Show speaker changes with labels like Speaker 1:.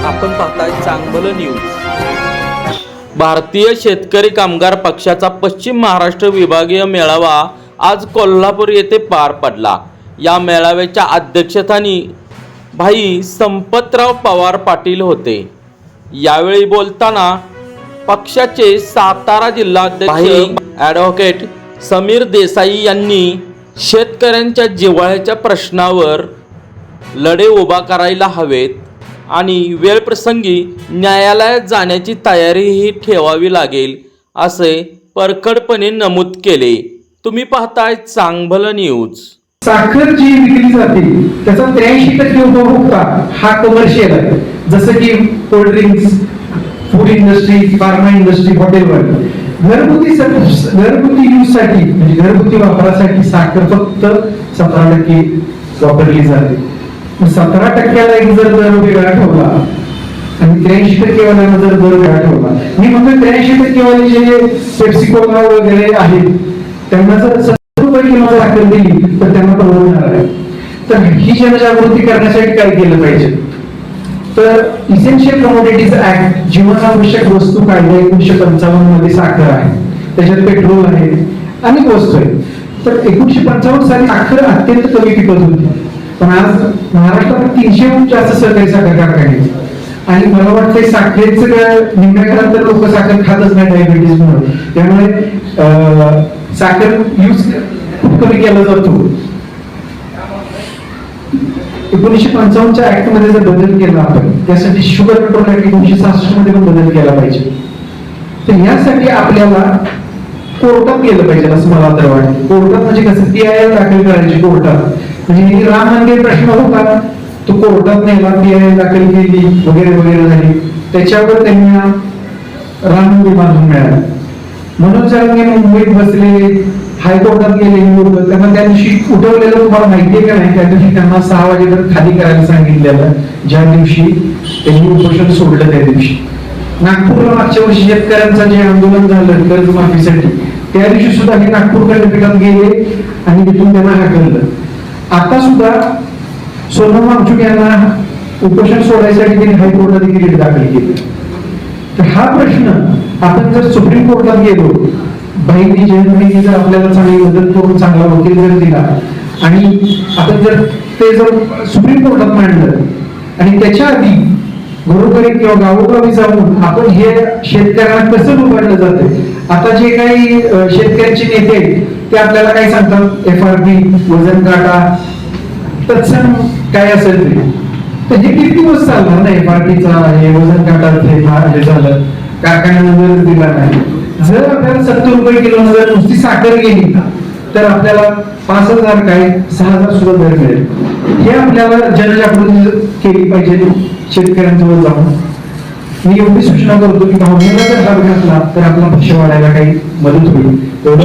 Speaker 1: आपण पाहताय चांगलं न्यूज। भारतीय शेतकरी कामगार पक्षाचा पश्चिम महाराष्ट्र विभागीय मेळावा आज कोल्हापूर येथे पार पडला। या मेळाव्याच्या अध्यक्षस्थानी भाई संपतराव पवार पाटील होते। यावेळी बोलताना पक्षाचे सातारा जिल्हाध्यक्ष भाई ॲडव्होकेट समीर देसाई यांनी शेतकऱ्यांच्या जिव्हाळ्याच्या प्रश्नावर लढे उभा करायला हवेत आणि वेळप्रसंगी न्यायालयात जाण्याची तयारीही ठेवावी लागेल असे परखडपणे नमूद केले। तुम्ही पाहताय चांगलं न्यूज।
Speaker 2: साखर जी विकली जाते त्याचा 83% उपभोक्ता हा कमर्शियल आहे, जसं की cold drinks, food industry, pharma industry, हॉटेलवर। घरगुती यूज साठी म्हणजे घरगुती वापरासाठी साखर फक्त 17% वापरली जाते। 17%ला एक जर दर वेगळा ठेवला आणि 83% वाल्यांना जर दर वेगळा ठेवला, मी म्हणतो 83% वाले जे पेप्सी कोला वगैरे आहेत त्यांना जर 70 रुपये किलो साखर दिली तर त्यांना परवडणार आहे। तर ही जनजागृती करण्यासाठी काय केलं पाहिजे, तर इसेन्शियल कमोडिटीज ऍक्ट जीवनावश्यक वस्तू कायदा 1955 मध्ये साखर आहे, त्याच्यात पेट्रोल आहे, अनेक वस्तू आहेत। तर 1955 साली साखर अत्यंत कमी पिकत होती, पण आज महाराष्ट्रात 300हून जास्त सहकारी साखर कारखाने आणि मला वाटतं साखरेचं निम्म्या काळात तर लोक साखर खातच नाही डायबिटीस मुळे, त्यामुळे साखर यूज खूप कमी केला जातो। 1955च्या ऍक्ट मध्ये जर बदल केला आपण, त्यासाठी शुगर कंट्रोल ऍक्ट 1966 मध्ये पण बदल केला पाहिजे। तर यासाठी आपल्याला कोर्टात गेलं पाहिजे असं मला तर वाटतं। कोर्टात म्हणजे कसं PIL दाखल करायची कोर्टात, म्हणजे राम मंदिर प्रश्न होता तो कोर्टात नेला, PIL दाखल केली वगैरे वगैरे झाली, त्याच्यावर त्यांना राम मंदिर बांधून मिळालं। मनोज जरांगे मुंबईत बसले, हायकोर्टात गेले लोक, त्यांना त्या दिवशी उठवलेलं तुम्हाला माहितीये का नाही, त्या दिवशी त्यांना 6 वाजेपर्यंत खाली करायला सांगितलेलं, ज्या दिवशी त्यांनी उपोषण सोडलं त्या दिवशी। नागपूरला मागच्या वर्षी शेतकऱ्यांचं जे आंदोलन झालं कर्जमाफीसाठी, त्या दिवशी सुद्धा हे नागपूर खंडपीठात गेले आणि तिथून त्यांना हाकललं। आता सुद्धा सोनम वांगचुक यांना उपोषण सोडायसाठी त्यांनी हायकोर्टात देखील दाखल केले। तर हा प्रश्न आपण जर सुप्रीम कोर्टात गेलो, भाईंनी जयंतीने जर आपल्याला चांगली मदत करून चांगला वकील जर दिला आणि आपण जर ते जर सुप्रीम कोर्टात मांडलं आणि त्याच्या आधी घरोघरी किंवा गावोगावी जाऊन आपण हे शेतकऱ्यांना कसं लुबाडलं जाते, आता जे काही शेतकऱ्यांचे नेते आहेत ते आपल्याला काय सांगतात, FRP, वजन काटा, तत्सम काय असेल ते, तर हे किती दिवस चालणार ना FRPचा हे वजन काटा हे झालं, कारखान्याला जर दिला नाही, जर आपल्याला 70 रुपये किलो जर नुसती साखर गेली तर आपल्याला 5000 काय 6000 सुद्धा दर मिळेल। हे आपल्याला जनजागृती केली पाहिजे शेतकऱ्यांजवळ जाऊन। मी एवढी सूचना करतो की भावनेला जर हात घातला तर आपला पक्ष वाढायला काही मदत होईल, एवढं